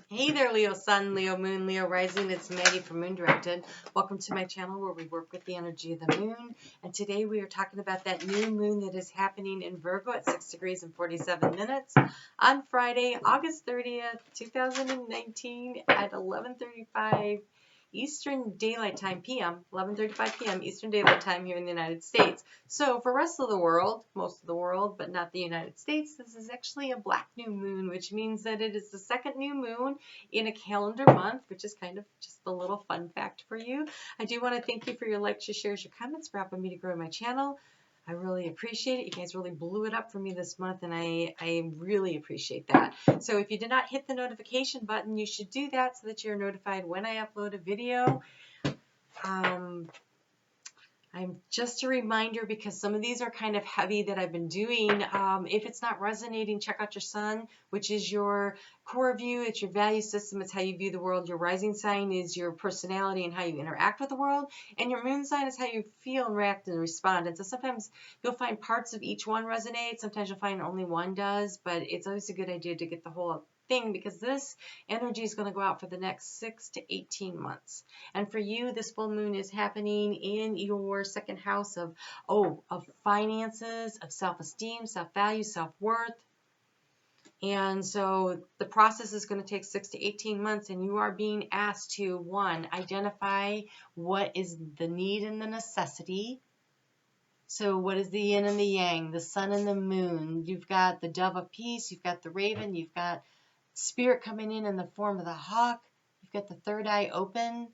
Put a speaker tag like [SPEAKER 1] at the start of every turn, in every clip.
[SPEAKER 1] Hey there, Leo Sun, Leo Moon, Leo Rising. It's Maddie from Moondirected. Welcome to my channel where we work with the energy of the moon. And today we are talking about that new moon that is happening in Virgo at 6 degrees and 47 minutes on Friday, August 30th, 2019 at 11:35 Eastern Daylight Time PM, 11:35 p.m. Eastern Daylight Time here in the United States. So for the rest of the world, most of the world, but not the United States, this is actually a black new moon, which means that it is the second new moon in a calendar month, which is kind of just a little fun fact for you. I do want to thank you for your likes, your shares, your comments for helping me to grow my channel. I really appreciate it. You guys really blew it up for me this month, and I really appreciate that. So if you did not hit the notification button, you should do that so that you're notified when I upload a video. I'm just a reminder, because some of these are kind of heavy that I've been doing. If it's not resonating, check out your sun, which is your core view. It's your value system. It's how you view the world. Your rising sign is your personality and how you interact with the world. And your moon sign is how you feel and react and respond. And so sometimes you'll find parts of each one resonate. Sometimes you'll find only one does. But it's always a good idea to get the whole thing, because this energy is going to go out for the next 6 to 18 months. And for you, this full moon is happening in your second house of finances, of self-esteem, self-value, self-worth. And so the process is going to take 6 to 18 months, and you are being asked to, one, identify what is the need and the necessity. So what is the yin and the yang, the sun and the moon? You've got the dove of peace, you've got the raven, you've got spirit coming in the form of the hawk, you've got the third eye open.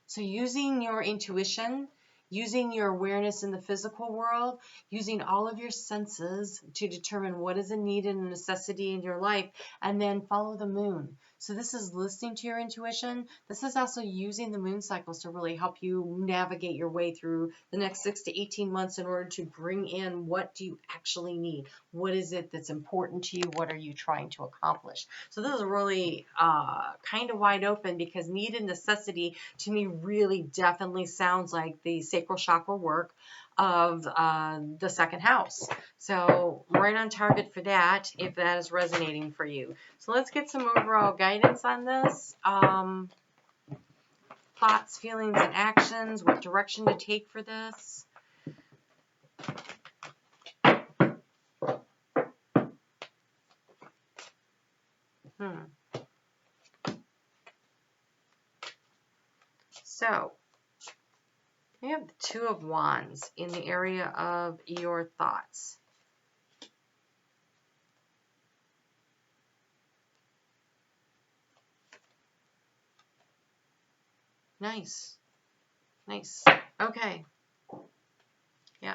[SPEAKER 1] So using your intuition, using your awareness in the physical world, using all of your senses to determine what is a need and a necessity in your life, and then follow the moon. So this is listening to your intuition. This is also using the moon cycles to really help you navigate your way through the next 6 to 18 months in order to bring in, what do you actually need? What is it that's important to you? What are you trying to accomplish? So this is really kind of wide open, because need and necessity to me really definitely sounds like the sacral chakra work of the second house. So right on target for that, if that is resonating for you. So let's get some overall guidance on this. Thoughts, feelings, and actions. What direction to take for this. So we have the Two of Wands in the area of your thoughts. Nice. Nice. Okay. Yeah.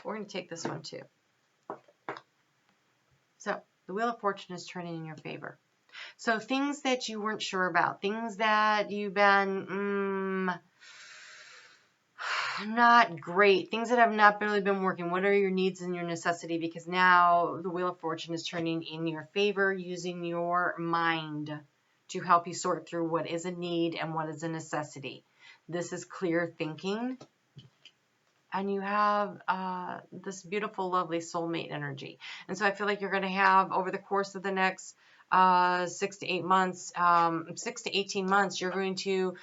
[SPEAKER 1] We're going to take this one too. So the Wheel of Fortune is turning in your favor. So things that you weren't sure about, things that you've been not great, things that have not really been working. What are your needs and your necessity? Because now the Wheel of Fortune is turning in your favor, using your mind to help you sort through what is a need and what is a necessity. This is clear thinking. And you have this beautiful, lovely soulmate energy. And so I feel like you're going to have, over the course of the next 6 to 8 months, 6 to 18 months, you're going to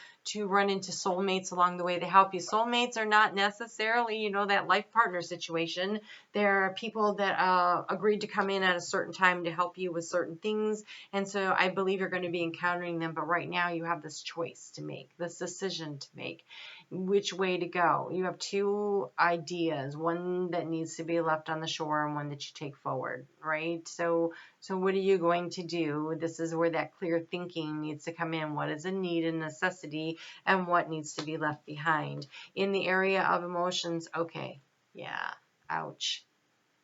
[SPEAKER 1] run into soulmates along the way to help you. Soulmates are not necessarily, you know, that life partner situation. There are people that agreed to come in at a certain time to help you with certain things. And so I believe you're going to be encountering them. But right now you have this choice to make, this decision to make, which way to go. You have two ideas, one that needs to be left on the shore and one that you take forward, right? So what are you going to do? This is where that clear thinking needs to come in. What is a need and necessity, and what needs to be left behind? In the area of emotions, okay, yeah, ouch.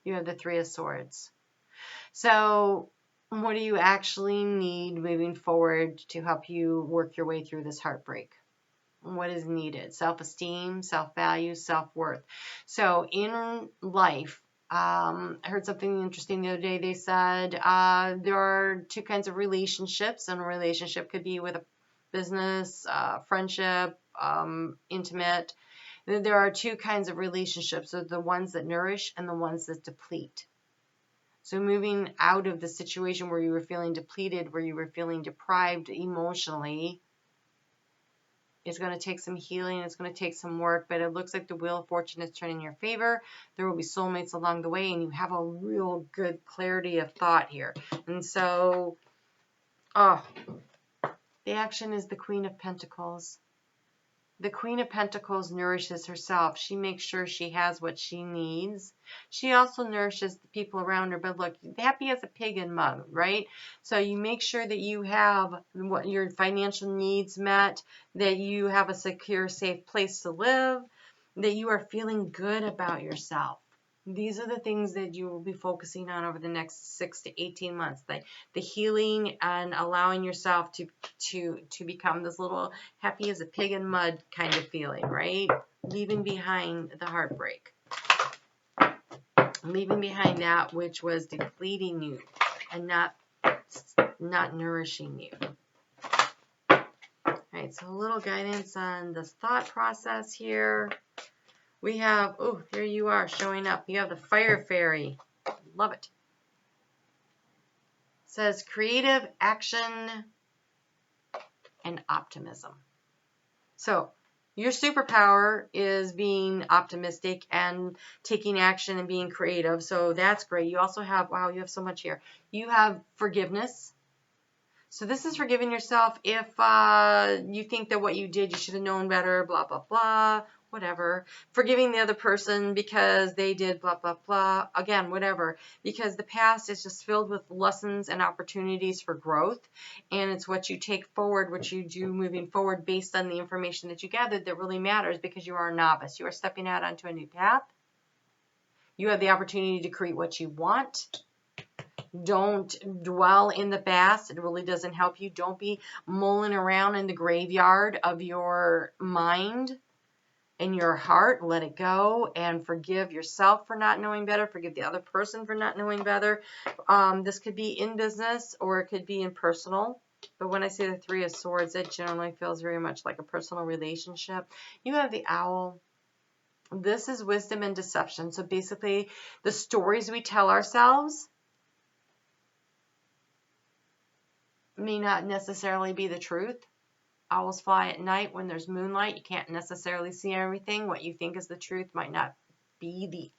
[SPEAKER 1] You have the Three of Swords. So what do you actually need moving forward to help you work your way through this heartbreak? What is needed? Self-esteem, self-value, self-worth. So in life, I heard something interesting the other day. They said there are two kinds of relationships, and a relationship could be with a business, friendship, intimate. There are two kinds of relationships. So the ones that nourish and the ones that deplete. So moving out of the situation where you were feeling depleted, where you were feeling deprived emotionally, it's going to take some healing. It's going to take some work, but it looks like the Wheel of Fortune is turning in your favor. There will be soulmates along the way, and you have a real good clarity of thought here. And so, the action is the Queen of Pentacles. The Queen of Pentacles nourishes herself. She makes sure she has what she needs. She also nourishes the people around her. But look, happy as a pig in mud, right? So you make sure that you have what your financial needs met, that you have a secure, safe place to live, that you are feeling good about yourself. These are the things that you will be focusing on over the next 6 to 18 months. The healing and allowing yourself to become this little happy as a pig in mud kind of feeling, right? Leaving behind the heartbreak. Leaving behind that which was depleting you and not nourishing you. All right, so a little guidance on this thought process here. We have, oh, here you are showing up. You have the Fire Fairy. Love it. It says creative action and optimism. So your superpower is being optimistic and taking action and being creative. So that's great. You also have, wow, you have so much here. You have forgiveness. So this is forgiving yourself if you think that what you did, you should have known better, blah, blah, blah, whatever. Forgiving the other person because they did blah, blah, blah. Again, whatever. Because the past is just filled with lessons and opportunities for growth. And it's what you take forward, what you do moving forward based on the information that you gathered that really matters, because you are a novice. You are stepping out onto a new path. You have the opportunity to create what you want. Don't dwell in the past. It really doesn't help you. Don't be mulling around in the graveyard of your mind and your heart. Let it go and forgive yourself for not knowing better. Forgive the other person for not knowing better. This could be in business or it could be in personal. But when I say the Three of Swords, it generally feels very much like a personal relationship. You have the Owl. This is wisdom and deception. So basically, the stories we tell ourselves may not necessarily be the truth. Owls fly at night when there's moonlight. You can't necessarily see everything. What you think is the truth might not be the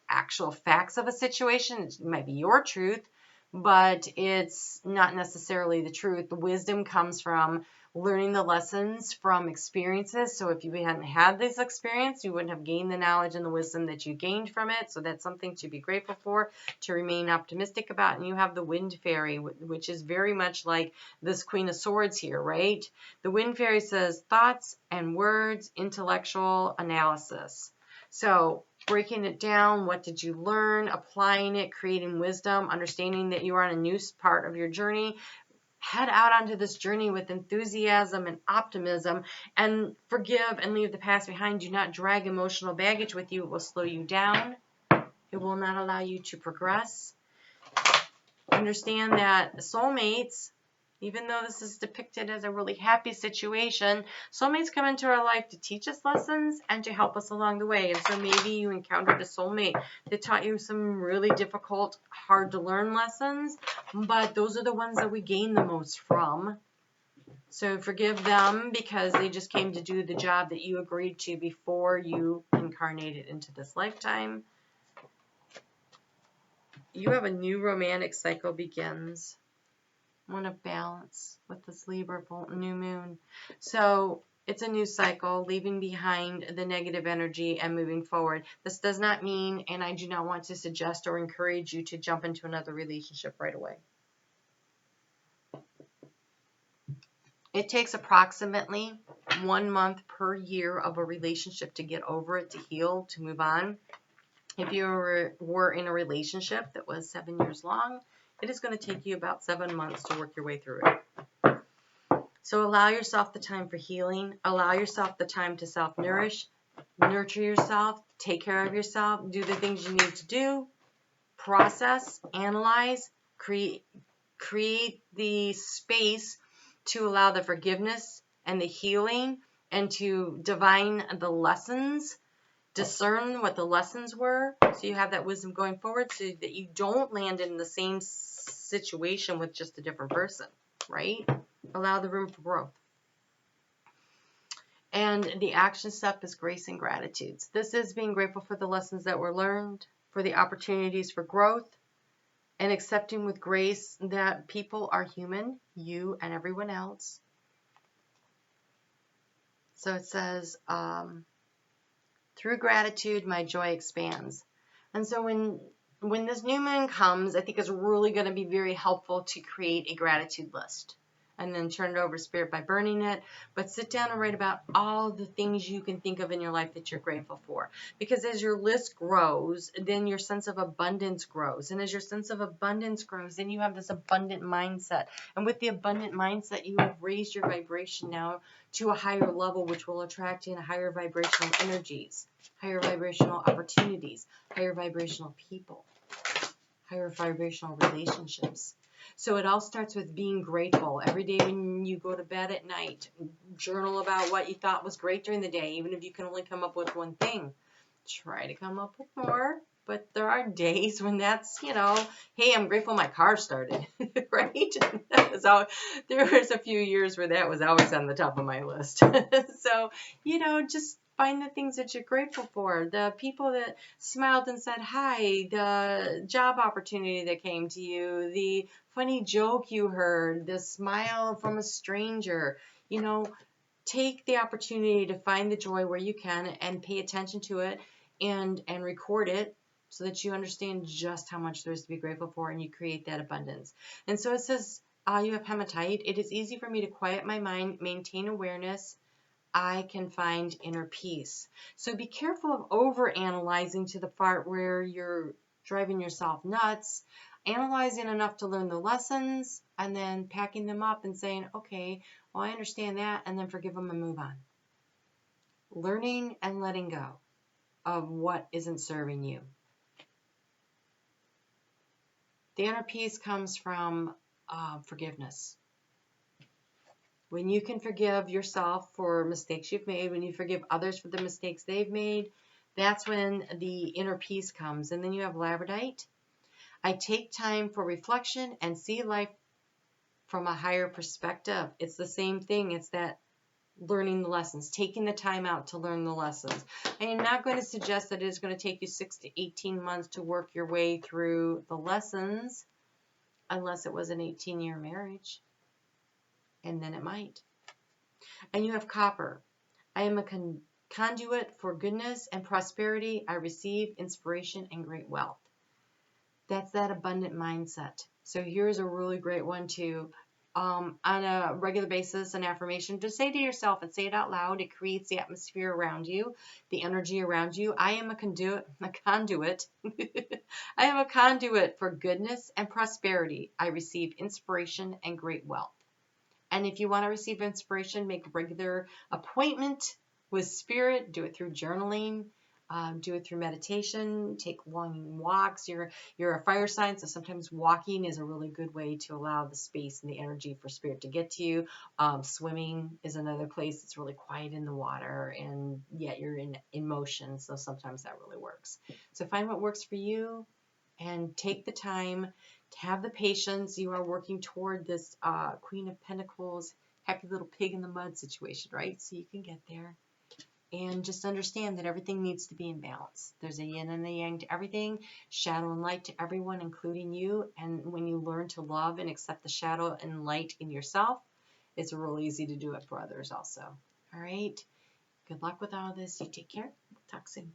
[SPEAKER 1] actual facts of a situation. It might be your truth, but it's not necessarily the truth. The wisdom comes from learning the lessons from experiences. So if you hadn't had this experience, you wouldn't have gained the knowledge and the wisdom that you gained from it. So that's something to be grateful for, to remain optimistic about. And you have the Wind Fairy, which is very much like this Queen of Swords here, right? The Wind Fairy says thoughts and words, intellectual analysis. So breaking it down, what did you learn, applying it, creating wisdom, understanding that you are on a new part of your journey. Head out onto this journey with enthusiasm and optimism, and forgive and leave the past behind. Do not drag emotional baggage with you. It will slow you down. It will not allow you to progress. Understand that soulmates, even though this is depicted as a really happy situation, soulmates come into our life to teach us lessons and to help us along the way. And so maybe you encountered a soulmate that taught you some really difficult, hard to learn lessons, but those are the ones that we gain the most from. So forgive them because they just came to do the job that you agreed to before you incarnated into this lifetime. You have a new romantic cycle begins. One of balance with this Libra new moon. So it's a new cycle, leaving behind the negative energy and moving forward. This does not mean, and I do not want to suggest or encourage you to jump into another relationship right away. It takes approximately 1 month per year of a relationship to get over it, to heal, to move on. If you were in a relationship that was 7 years long, it is going to take you about 7 months to work your way through it. So allow yourself the time for healing. Allow yourself the time to self-nourish, nurture yourself, take care of yourself, do the things you need to do, process, analyze, create the space to allow the forgiveness and the healing and to divine the lessons discern what the lessons were, so you have that wisdom going forward, so that you don't land in the same situation with just a different person, right? Allow the room for growth. And the action step is grace and gratitude. This is being grateful for the lessons that were learned, for the opportunities for growth, and accepting with grace that people are human, you and everyone else. So it says, through gratitude, my joy expands. And so when this new moon comes, I think it's really going to be very helpful to create a gratitude list. And then turn it over to Spirit by burning it. But sit down and write about all the things you can think of in your life that you're grateful for. Because as your list grows, then your sense of abundance grows. And as your sense of abundance grows, then you have this abundant mindset. And with the abundant mindset, you have raised your vibration now to a higher level, which will attract in higher vibrational energies, higher vibrational opportunities, higher vibrational people, higher vibrational relationships. So it all starts with being grateful. Every day when you go to bed at night, journal about what you thought was great during the day, even if you can only come up with one thing. Try to come up with more, but there are days when that's, hey, I'm grateful my car started, right? There was a few years where that was always on the top of my list. So, just find the things that you're grateful for. The people that smiled and said hi, the job opportunity that came to you, the funny joke you heard, the smile from a stranger. Take the opportunity to find the joy where you can and pay attention to it and record it so that you understand just how much there is to be grateful for, and you create that abundance. And so it says, you have hematite. It is easy for me to quiet my mind, maintain awareness. I can find inner peace. So be careful of over-analyzing to the part where you're driving yourself nuts, analyzing enough to learn the lessons, and then packing them up and saying, okay, well, I understand that, and then forgive them and move on. Learning and letting go of what isn't serving you. The inner peace comes from forgiveness. When you can forgive yourself for mistakes you've made, when you forgive others for the mistakes they've made, that's when the inner peace comes. And then you have labradorite. I take time for reflection and see life from a higher perspective. It's the same thing. It's that learning the lessons, taking the time out to learn the lessons. I am not going to suggest that it is going to take you 6 to 18 months to work your way through the lessons, unless it was an 18-year marriage. And then it might. And you have copper. I am a conduit for goodness and prosperity. I receive inspiration and great wealth. That's that abundant mindset. So here's a really great one too. On a regular basis, an affirmation, just say to yourself and say it out loud. It creates the atmosphere around you, the energy around you. I am a conduit. I am a conduit for goodness and prosperity. I receive inspiration and great wealth. And if you want to receive inspiration, make a regular appointment with Spirit. Do it through journaling. Do it through meditation. Take long walks. You're a fire sign, so sometimes walking is a really good way to allow the space and the energy for Spirit to get to you. Swimming is another place that's really quiet in the water, and yet you're in motion, so sometimes that really works. So find what works for you and take the time to have the patience. You are working toward this Queen of Pentacles, happy little pig in the mud situation, right? So you can get there. And just understand that everything needs to be in balance. There's a yin and a yang to everything, shadow and light to everyone, including you. And when you learn to love and accept the shadow and light in yourself, it's real easy to do it for others also. All right. Good luck with all this. You take care. We'll talk soon.